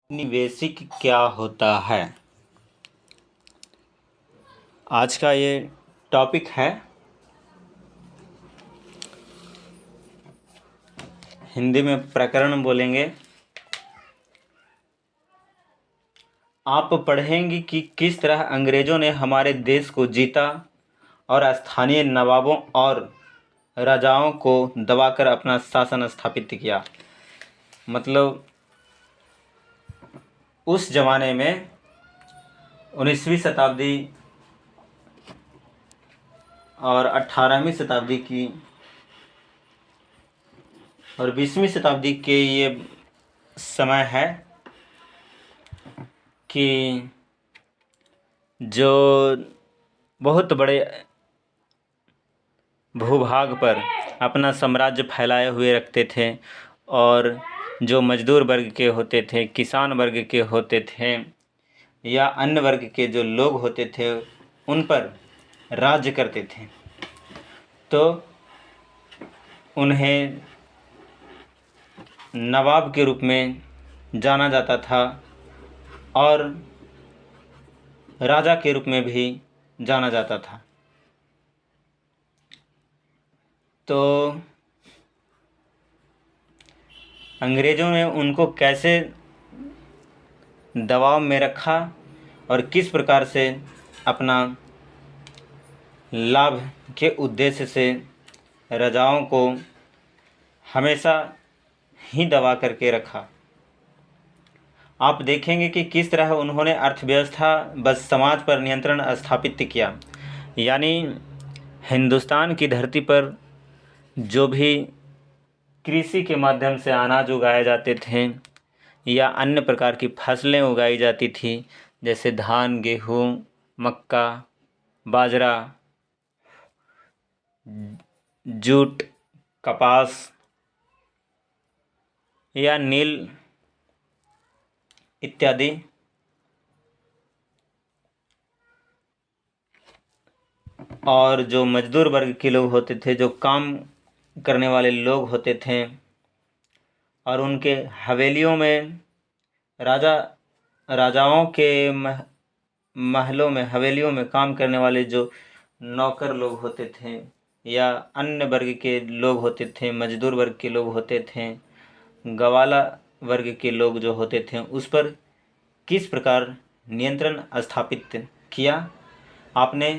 निवेशिक क्या होता है। आज का ये टॉपिक है। हिंदी में प्रकरण बोलेंगे। आप पढ़ेंगे कि किस तरह अंग्रेजों ने हमारे देश को जीता और स्थानीय नवाबों और राजाओं को दबाकर अपना शासन स्थापित किया। मतलब उस जमाने में 19वीं शताब्दी और 18वीं शताब्दी की और 20वीं शताब्दी के ये समय है कि जो बहुत बड़े भूभाग पर अपना साम्राज्य फैलाए हुए रखते थे और जो मजदूर वर्ग के होते थे, किसान वर्ग के होते थे या अन्य वर्ग के जो लोग होते थे उन पर राज्य करते थे, तो उन्हें नवाब के रूप में जाना जाता था और राजा के रूप में भी जाना जाता था। तो अंग्रेज़ों ने उनको कैसे दबाव में रखा और किस प्रकार से अपना लाभ के उद्देश्य से राजाओं को हमेशा ही दबा करके रखा। आप देखेंगे कि किस तरह उन्होंने अर्थव्यवस्था व समाज पर नियंत्रण स्थापित किया। यानी हिंदुस्तान की धरती पर जो भी कृषि के माध्यम से अनाज उगाए जाते थे या अन्य प्रकार की फसलें उगाई जाती थी, जैसे धान, गेहूँ, मक्का, बाजरा, जूट, कपास या नील इत्यादि, और जो मजदूर वर्ग के लोग होते थे, जो काम करने वाले लोग होते थे, और उनके हवेलियों में राजाओं के महलों में, हवेलियों में काम करने वाले जो नौकर लोग होते थे या अन्य वर्ग के लोग होते थे, मजदूर वर्ग के लोग होते थे, गवाला वर्ग के लोग जो होते थे, उस पर किस प्रकार नियंत्रण स्थापित किया। आपने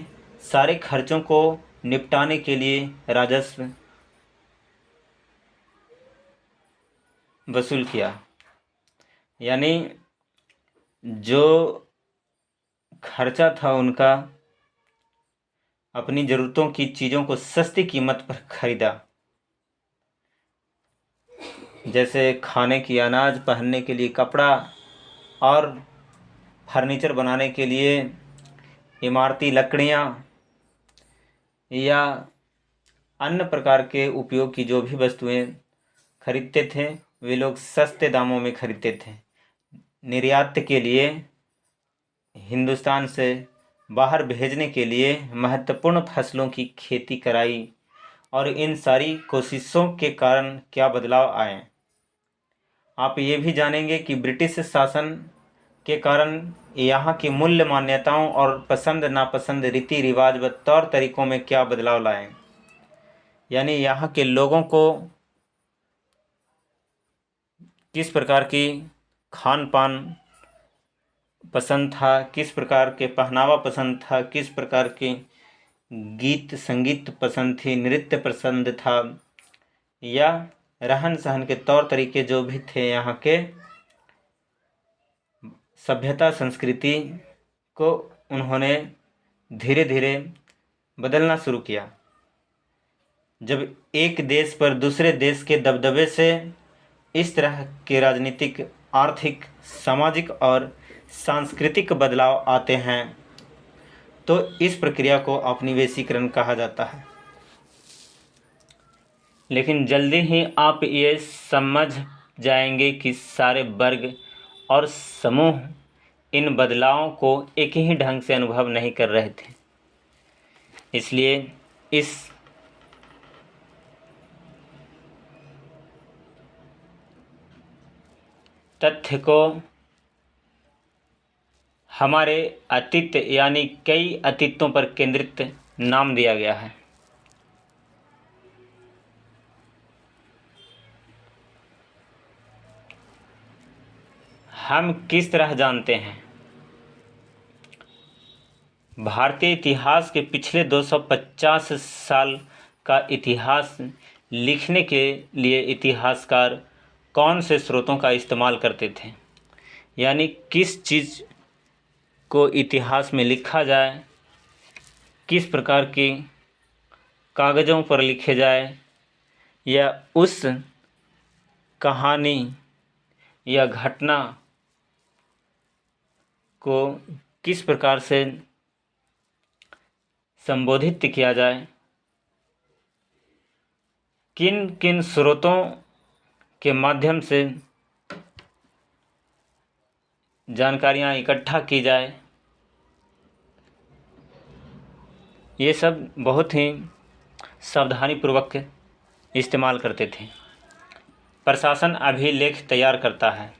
सारे खर्चों को निपटाने के लिए राजस्व वसूल किया। यानी जो खर्चा था उनका, अपनी ज़रूरतों की चीज़ों को सस्ती कीमत पर खरीदा, जैसे खाने की अनाज, पहनने के लिए कपड़ा और फर्नीचर बनाने के लिए इमारती लकड़ियाँ या अन्य प्रकार के उपयोग की जो भी वस्तुएं खरीदते थे, वे लोग सस्ते दामों में खरीदते थे। निर्यात के लिए, हिंदुस्तान से बाहर भेजने के लिए महत्वपूर्ण फसलों की खेती कराई। और इन सारी कोशिशों के कारण क्या बदलाव आए, आप ये भी जानेंगे कि ब्रिटिश शासन के कारण यहाँ की मूल्य मान्यताओं और पसंद नापसंद, रीति रिवाज व तौर तरीकों में क्या बदलाव लाए। यानी यहाँ के लोगों को किस प्रकार की खान पान पसंद था, किस प्रकार के पहनावा पसंद था, किस प्रकार के गीत संगीत पसंद थी, नृत्य पसंद था, या रहन सहन के तौर तरीके जो भी थे, यहाँ के सभ्यता संस्कृति को उन्होंने धीरे धीरे बदलना शुरू किया। जब एक देश पर दूसरे देश के दबदबे से इस तरह के राजनीतिक, आर्थिक, सामाजिक और सांस्कृतिक बदलाव आते हैं, तो इस प्रक्रिया को औपनिवेशीकरण कहा जाता है। लेकिन जल्दी ही आप ये समझ जाएंगे कि सारे वर्ग और समूह इन बदलावों को एक ही ढंग से अनुभव नहीं कर रहे थे। इसलिए इस तथ्य को हमारे अतीत यानी कई अतीतों पर केंद्रित नाम दिया गया है। हम किस तरह जानते हैं? भारतीय इतिहास के पिछले 250 साल का इतिहास लिखने के लिए इतिहासकार कौन से स्रोतों का इस्तेमाल करते थे? यानी किस चीज़ को इतिहास में लिखा जाए, किस प्रकार के कागज़ों पर लिखे जाए, या उस कहानी या घटना को किस प्रकार से संबोधित किया जाए, किन किन स्रोतों के माध्यम से जानकारियाँ इकट्ठा की जाए, ये सब बहुत ही सावधानीपूर्वक इस्तेमाल करते थे। प्रशासन अभिलेख तैयार करता है।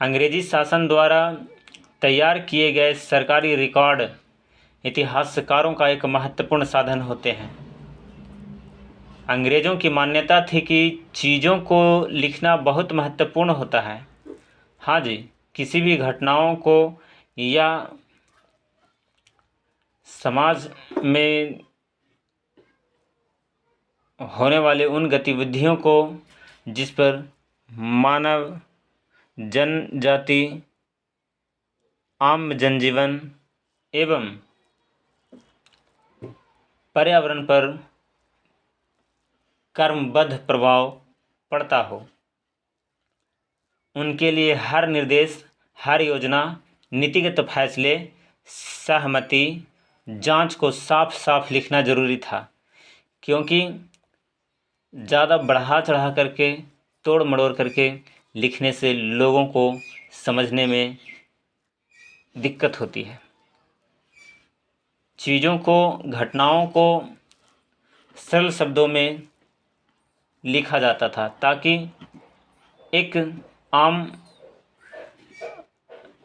अंग्रेजी शासन द्वारा तैयार किए गए सरकारी रिकॉर्ड इतिहासकारों का एक महत्वपूर्ण साधन होते हैं। अंग्रेज़ों की मान्यता थी कि चीज़ों को लिखना बहुत महत्वपूर्ण होता है। हाँ जी, किसी भी घटनाओं को या समाज में होने वाले उन गतिविधियों को जिस पर मानव जनजाति, आम जनजीवन एवं पर्यावरण पर कर्मबद्ध प्रभाव पड़ता हो, उनके लिए हर निर्देश, हर योजना, नीतिगत फैसले, सहमति, जांच को साफ साफ लिखना जरूरी था, क्योंकि ज़्यादा बढ़ा चढ़ा करके, तोड़ मड़ोड़ करके लिखने से लोगों को समझने में दिक्कत होती है। चीज़ों को, घटनाओं को सरल शब्दों में लिखा जाता था ताकि एक आम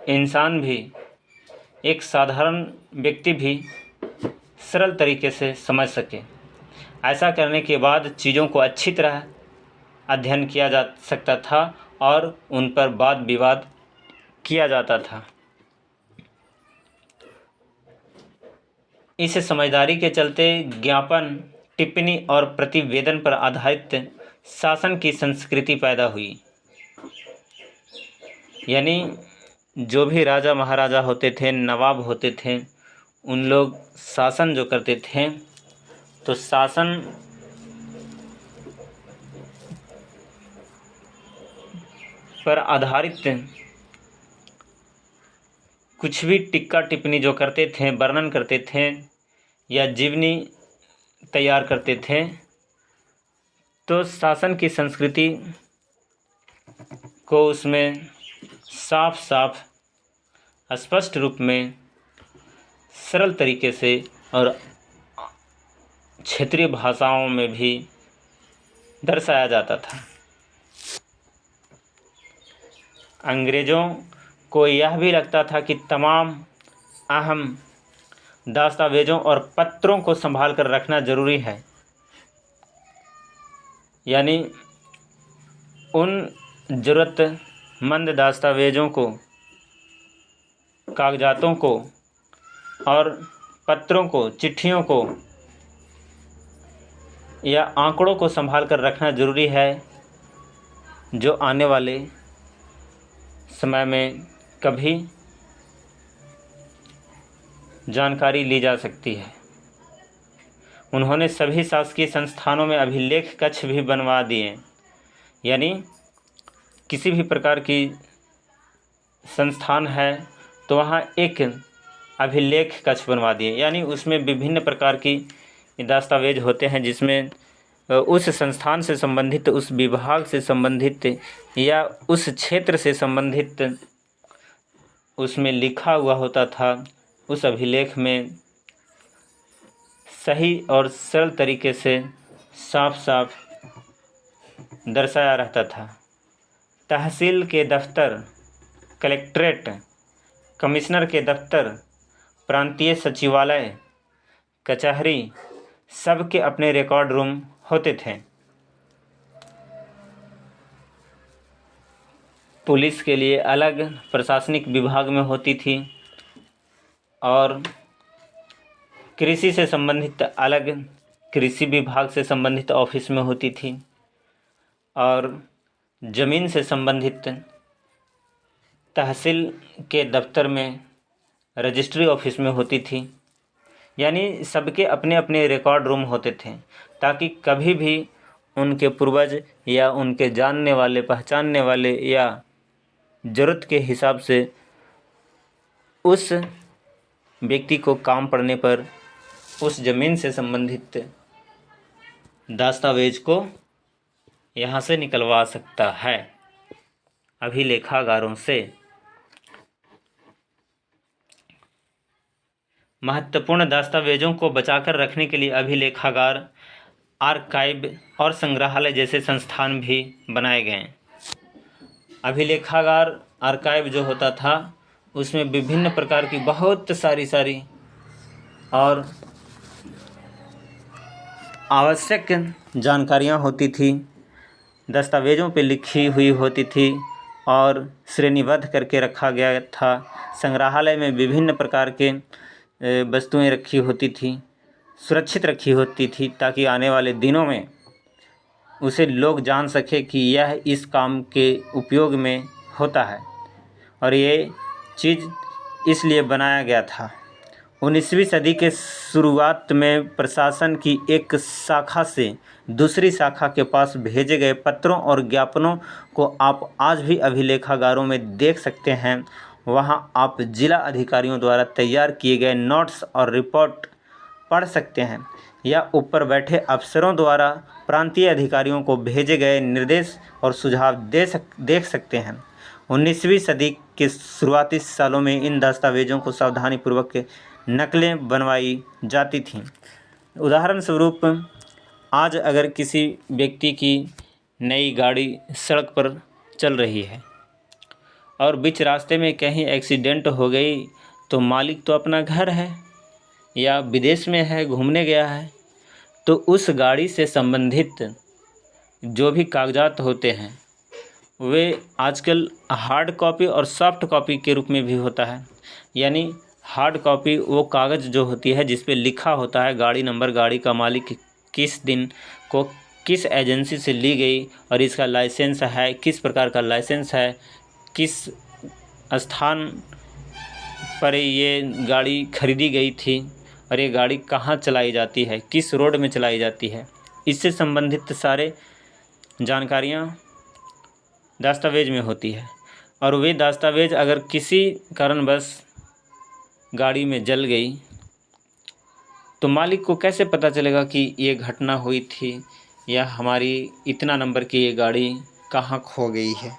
इंसान भी, एक साधारण व्यक्ति भी सरल तरीके से समझ सके। ऐसा करने के बाद चीज़ों को अच्छी तरह अध्ययन किया जा सकता था और उन पर वाद विवाद किया जाता था। इस समझदारी के चलते ज्ञापन, टिप्पणी और प्रतिवेदन पर आधारित शासन की संस्कृति पैदा हुई। यानी जो भी राजा महाराजा होते थे, नवाब होते थे, उन लोग शासन जो करते थे, तो शासन पर आधारित कुछ भी टिक्का टिप्पणी जो करते थे, वर्णन करते थे या जीवनी तैयार करते थे, तो शासन की संस्कृति को उसमें साफ साफ स्पष्ट रूप में, सरल तरीके से और क्षेत्रीय भाषाओं में भी दर्शाया जाता था। अंग्रेज़ों को यह भी लगता था कि तमाम अहम दस्तावेज़ों और पत्रों को संभाल कर रखना ज़रूरी है। यानी उन ज़रूरतमंद दस्तावेज़ों को, कागजातों को और पत्रों को, चिट्ठियों को या आंकड़ों को संभाल कर रखना ज़रूरी है, जो आने वाले समय में कभी जानकारी ली जा सकती है। उन्होंने सभी शासकीय संस्थानों में अभिलेख कक्ष भी बनवा दिए। यानी किसी भी प्रकार की संस्थान है तो वहाँ एक अभिलेख कक्ष बनवा दिए। यानी उसमें विभिन्न प्रकार की दस्तावेज होते हैं, जिसमें उस संस्थान से संबंधित, उस विभाग से संबंधित या उस क्षेत्र से संबंधित उसमें लिखा हुआ होता था। उस अभिलेख में सही और सरल तरीके से साफ साफ दर्शाया रहता था। तहसील के दफ्तर, कलेक्ट्रेट कमिश्नर के दफ्तर, प्रांतीय सचिवालय, कचहरी, सबके अपने रिकॉर्ड रूम होते थे। पुलिस के लिए अलग प्रशासनिक विभाग में होती थी और कृषि से संबंधित अलग कृषि विभाग से संबंधित ऑफिस में होती थी और ज़मीन से संबंधित तहसील के दफ्तर में, रजिस्ट्री ऑफिस में होती थी। यानी सबके अपने अपने रिकॉर्ड रूम होते थे ताकि कभी भी उनके पूर्वज या उनके जानने वाले, पहचानने वाले या ज़रूरत के हिसाब से उस व्यक्ति को काम पड़ने पर उस ज़मीन से संबंधित दस्तावेज को यहाँ से निकलवा सकता है अभिलेखागारों से। महत्वपूर्ण दस्तावेजों को बचाकर रखने के लिए अभिलेखागार, आर्काइव और संग्रहालय जैसे संस्थान भी बनाए गए। अभिलेखागार, आर्काइव जो होता था उसमें विभिन्न प्रकार की बहुत सारी और आवश्यक जानकारियाँ होती थी, दस्तावेज़ों पे लिखी हुई होती थी और श्रेणीबद्ध करके रखा गया था। संग्रहालय में विभिन्न प्रकार के वस्तुएं रखी होती थी, सुरक्षित रखी होती थी ताकि आने वाले दिनों में उसे लोग जान सके कि यह इस काम के उपयोग में होता है और ये चीज़ इसलिए बनाया गया था। 19वीं सदी के शुरुआत में प्रशासन की एक शाखा से दूसरी शाखा के पास भेजे गए पत्रों और ज्ञापनों को आप आज भी अभिलेखागारों में देख सकते हैं। वहां आप जिला अधिकारियों द्वारा तैयार किए गए नोट्स और रिपोर्ट पढ़ सकते हैं या ऊपर बैठे अफसरों द्वारा प्रांतीय अधिकारियों को भेजे गए निर्देश और सुझाव देख सकते हैं। 19वीं सदी के शुरुआती सालों में इन दस्तावेज़ों को सावधानीपूर्वक नकलें बनवाई जाती थीं। उदाहरण स्वरूप आज अगर किसी व्यक्ति की नई गाड़ी सड़क पर चल रही है और बीच रास्ते में कहीं एक्सीडेंट हो गई तो मालिक तो अपना घर है या विदेश में है, घूमने गया है, तो उस गाड़ी से संबंधित जो भी कागजात होते हैं वे आजकल हार्ड कॉपी और सॉफ्ट कॉपी के रूप में भी होता है। यानी हार्ड कॉपी वो कागज़ जो होती है जिस पे लिखा होता है गाड़ी नंबर, गाड़ी का मालिक किस दिन को किस एजेंसी से ली गई और इसका लाइसेंस है, किस प्रकार का लाइसेंस है, किस स्थान पर ये गाड़ी खरीदी गई थी और ये गाड़ी कहाँ चलाई जाती है, किस रोड में चलाई जाती है, इससे संबंधित सारे जानकारियाँ दस्तावेज में होती है। और वे दस्तावेज अगर किसी कारणवश गाड़ी में जल गई तो मालिक को कैसे पता चलेगा कि ये घटना हुई थी या हमारी इतना नंबर की ये गाड़ी कहाँ खो गई है।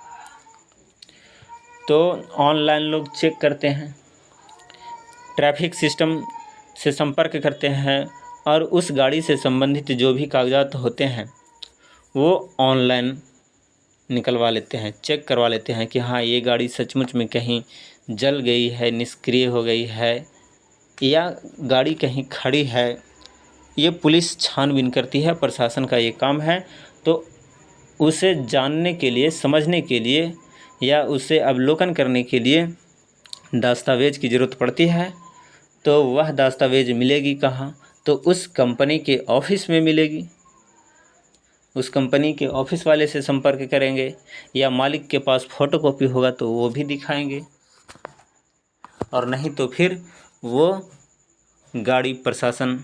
तो ऑनलाइन लोग चेक करते हैं, ट्रैफिक सिस्टम से संपर्क करते हैं और उस गाड़ी से संबंधित जो भी कागजात होते हैं वो ऑनलाइन निकलवा लेते हैं, चेक करवा लेते हैं कि हाँ ये गाड़ी सचमुच में कहीं जल गई है, निष्क्रिय हो गई है या गाड़ी कहीं खड़ी है। ये पुलिस छानबीन करती है, प्रशासन का ये काम है। तो उसे जानने के लिए, समझने के लिए या उसे अवलोकन करने के लिए दस्तावेज़ की ज़रूरत पड़ती है। तो वह दस्तावेज़ मिलेगी कहाँ? तो उस कंपनी के ऑफिस में मिलेगी। उस कंपनी के ऑफिस वाले से संपर्क करेंगे या मालिक के पास फ़ोटोकॉपी होगा तो वो भी दिखाएंगे, और नहीं तो फिर वो गाड़ी प्रशासन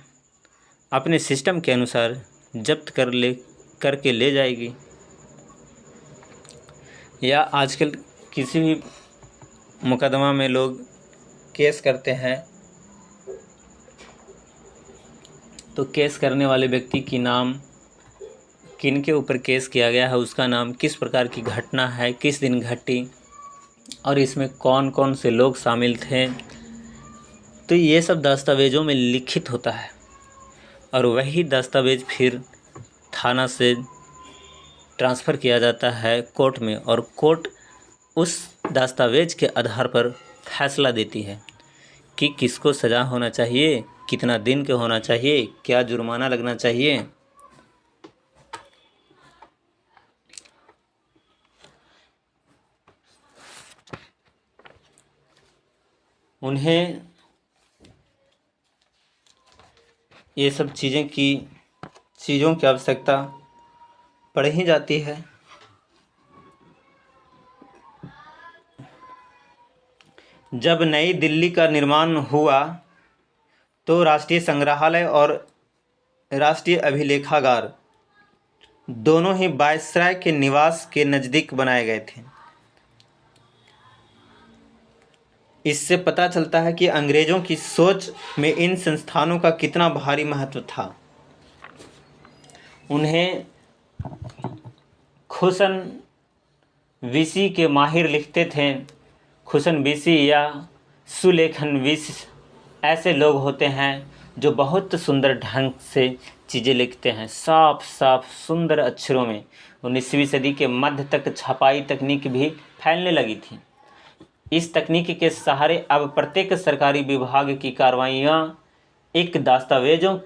अपने सिस्टम के अनुसार जब्त करके ले जाएगी। या आजकल किसी भी मुकदमा में लोग केस करते हैं तो केस करने वाले व्यक्ति की नाम, किन के ऊपर केस किया गया है, उसका नाम, किस प्रकार की घटना है, किस दिन घटी और इसमें कौन कौन से लोग शामिल थे, तो ये सब दस्तावेज़ों में लिखित होता है। और वही दस्तावेज़ फिर थाना से ट्रांसफ़र किया जाता है कोर्ट में और कोर्ट उस दस्तावेज के आधार पर फैसला देती है कि किसको सज़ा होना चाहिए, कितना दिन के होना चाहिए, क्या जुर्माना लगना चाहिए। उन्हें ये सब चीज़ों की आवश्यकता पड़ ही जाती है। जब नई दिल्ली का निर्माण हुआ तो राष्ट्रीय संग्रहालय और राष्ट्रीय अभिलेखागार दोनों ही वायसराय के निवास के नज़दीक बनाए गए थे। इससे पता चलता है कि अंग्रेज़ों की सोच में इन संस्थानों का कितना भारी महत्व था। उन्हें खुसन विसी के माहिर लिखते थे। खुसन विसी या सुलेखन विस ऐसे लोग होते हैं जो बहुत सुंदर ढंग से चीज़ें लिखते हैं, साफ साफ सुंदर अक्षरों में। 19वीं सदी के मध्य तक छपाई तकनीक भी फैलने लगी थी। इस तकनीक के सहारे अब प्रत्येक सरकारी विभाग की कार्रवाइयाँ एक दस्तावेज़ों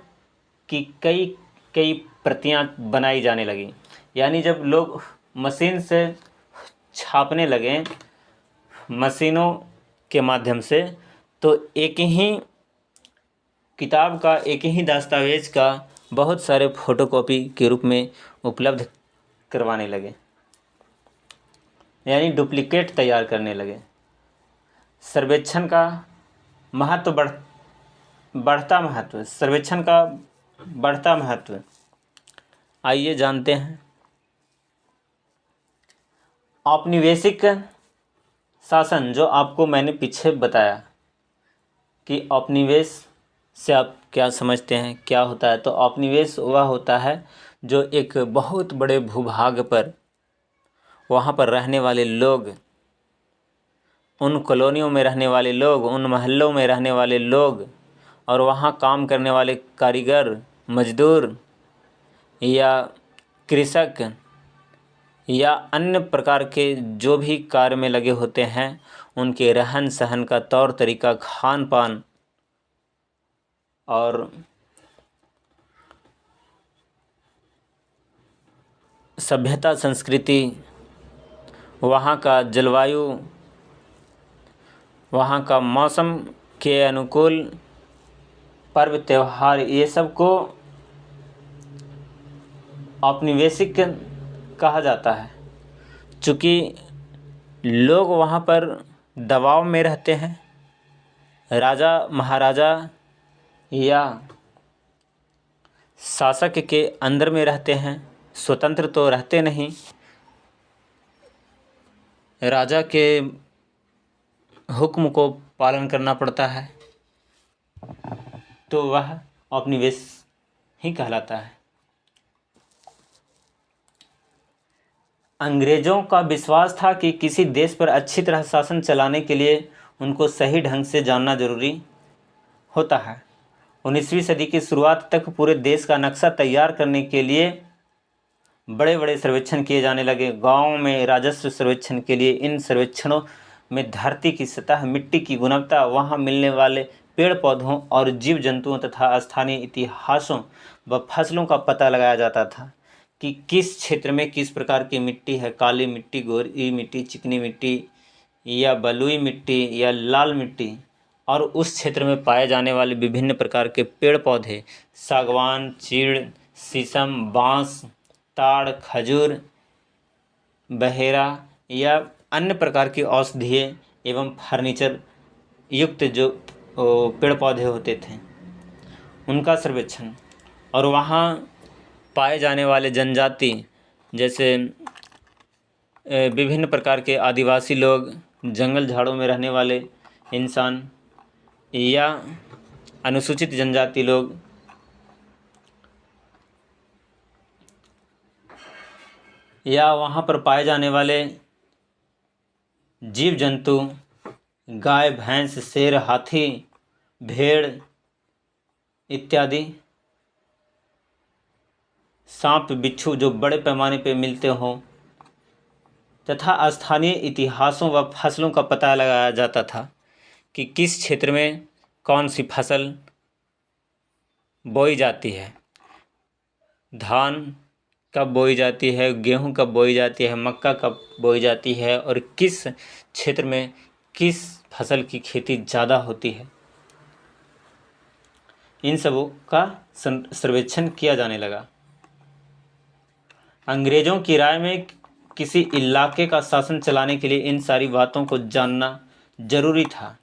की कई कई प्रतियां बनाई जाने लगी। यानी जब लोग मशीन से छापने लगे, मशीनों के माध्यम से, तो एक ही किताब का, एक ही दस्तावेज का बहुत सारे फोटोकॉपी के रूप में उपलब्ध करवाने लगे, यानी डुप्लीकेट तैयार करने लगे। सर्वेक्षण का सर्वेक्षण का बढ़ता महत्व। आइए जानते हैं। औपनिवेशिक शासन, जो आपको मैंने पीछे बताया कि औपनिवेश से आप क्या समझते हैं, क्या होता है। तो औपनिवेश वह होता है जो एक बहुत बड़े भूभाग पर, वहाँ पर रहने वाले लोग, उन कॉलोनियों में रहने वाले लोग, उन महल्लों में रहने वाले लोग और वहाँ काम करने वाले कारीगर, मजदूर या कृषक या अन्य प्रकार के जो भी कार्य में लगे होते हैं, उनके रहन सहन का तौर तरीका, खान पान और सभ्यता, संस्कृति, वहाँ का जलवायु, वहाँ का मौसम के अनुकूल पर्व त्यौहार, ये सब को औपनिवेशिक कहा जाता है। चूँकि लोग वहाँ पर दबाव में रहते हैं, राजा महाराजा या शासक के अंदर में रहते हैं, स्वतंत्र तो रहते नहीं, राजा के हुक्म को पालन करना पड़ता है, तो वह औपनिवेश ही कहलाता है। अंग्रेज़ों का विश्वास था कि किसी देश पर अच्छी तरह शासन चलाने के लिए उनको सही ढंग से जानना जरूरी होता है। 19वीं सदी की शुरुआत तक पूरे देश का नक्शा तैयार करने के लिए बड़े बड़े सर्वेक्षण किए जाने लगे। गाँव में राजस्व सर्वेक्षण के लिए इन सर्वेक्षणों में धरती की सतह, मिट्टी की गुणवत्ता, वहाँ मिलने वाले पेड़ पौधों और जीव जंतुओं तथा स्थानीय इतिहासों व फसलों का पता लगाया जाता था कि किस क्षेत्र में किस प्रकार की मिट्टी है, काली मिट्टी, गोरी मिट्टी, चिकनी मिट्टी या बलुई मिट्टी या लाल मिट्टी, और उस क्षेत्र में पाए जाने वाले विभिन्न प्रकार के पेड़ पौधे, सागवान, चीड़, शीशम, बाँस, ताड़, खजूर, बहेरा या अन्य प्रकार की औषधीय एवं फर्नीचर युक्त जो पेड़ पौधे होते थे, उनका सर्वेक्षण। और वहाँ पाए जाने वाले जनजाति, जैसे विभिन्न प्रकार के आदिवासी लोग, जंगल झाड़ों में रहने वाले इंसान या अनुसूचित जनजाति लोग, या वहाँ पर पाए जाने वाले जीव जंतु, गाय, भैंस, शेर, हाथी, भेड़ इत्यादि, सांप, बिच्छू जो बड़े पैमाने पे मिलते हों, तथा स्थानीय इतिहासों व फसलों का पता लगाया जाता था कि किस क्षेत्र में कौन सी फसल बोई जाती है। धान कब बोई जाती है, गेहूं कब बोई जाती है, मक्का कब बोई जाती है और किस क्षेत्र में किस फसल की खेती ज़्यादा होती है, इन सबों का सर्वेक्षण किया जाने लगा। अंग्रेज़ों की राय में किसी इलाके का शासन चलाने के लिए इन सारी बातों को जानना जरूरी था।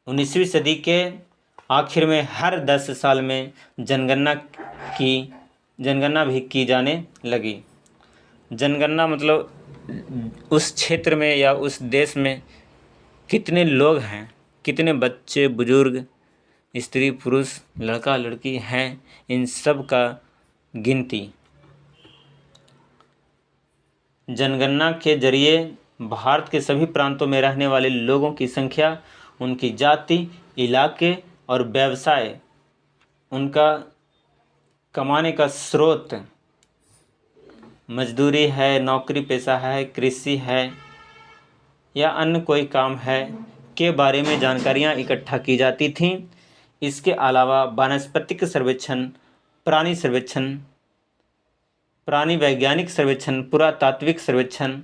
19वीं सदी के आखिर में हर 10 साल में जनगणना भी की जाने लगी। जनगणना मतलब उस क्षेत्र में या उस देश में कितने लोग हैं, कितने बच्चे बुजुर्ग, स्त्री पुरुष, लड़का लड़की हैं, इन सब का गिनती। जनगणना के जरिए भारत के सभी प्रांतों में रहने वाले लोगों की संख्या, उनकी जाति, इलाके और व्यवसाय, उनका कमाने का स्रोत, मजदूरी है, नौकरी पेशा है, कृषि है या अन्य कोई काम है के बारे में जानकारियाँ इकट्ठा की जाती थीं। इसके अलावा वानस्पतिक सर्वेक्षण, प्राणी सर्वेक्षण, प्राणी वैज्ञानिक सर्वेक्षण, पुरातात्विक सर्वेक्षण,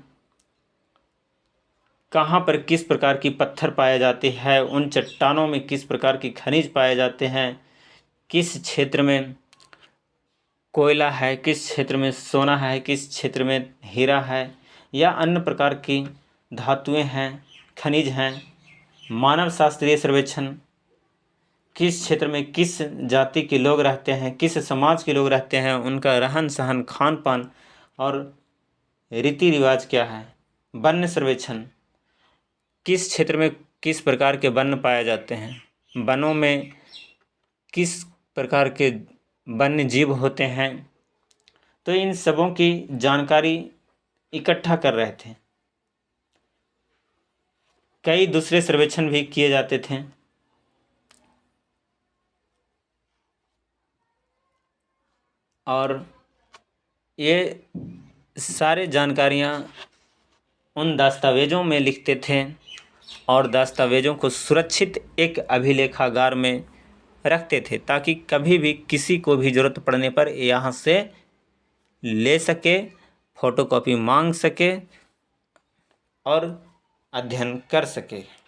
कहाँ पर किस प्रकार की पत्थर पाए जाते हैं, उन चट्टानों में किस प्रकार की खनिज पाए जाते हैं, किस क्षेत्र में कोयला है, किस क्षेत्र में सोना है, किस क्षेत्र में हीरा है या अन्य प्रकार की धातुएं हैं, खनिज हैं। मानव शास्त्रीय सर्वेक्षण, किस क्षेत्र में किस जाति के लोग रहते हैं, किस समाज के लोग रहते हैं, उनका रहन सहन, खान पान और रीति रिवाज क्या है। वन्य सर्वेक्षण, किस क्षेत्र में किस प्रकार के वन्य पाए जाते हैं, वनों में किस प्रकार के वन्य जीव होते हैं। तो इन सबों की जानकारी इकट्ठा कर रहे थे। कई दूसरे सर्वेक्षण भी किए जाते थे और ये सारे जानकारियाँ उन दस्तावेज़ों में लिखते थे और दस्तावेज़ों को सुरक्षित एक अभिलेखागार में रखते थे ताकि कभी भी किसी को भी ज़रूरत पड़ने पर यहाँ से ले सके, फ़ोटोकॉपी मांग सके और अध्ययन कर सके।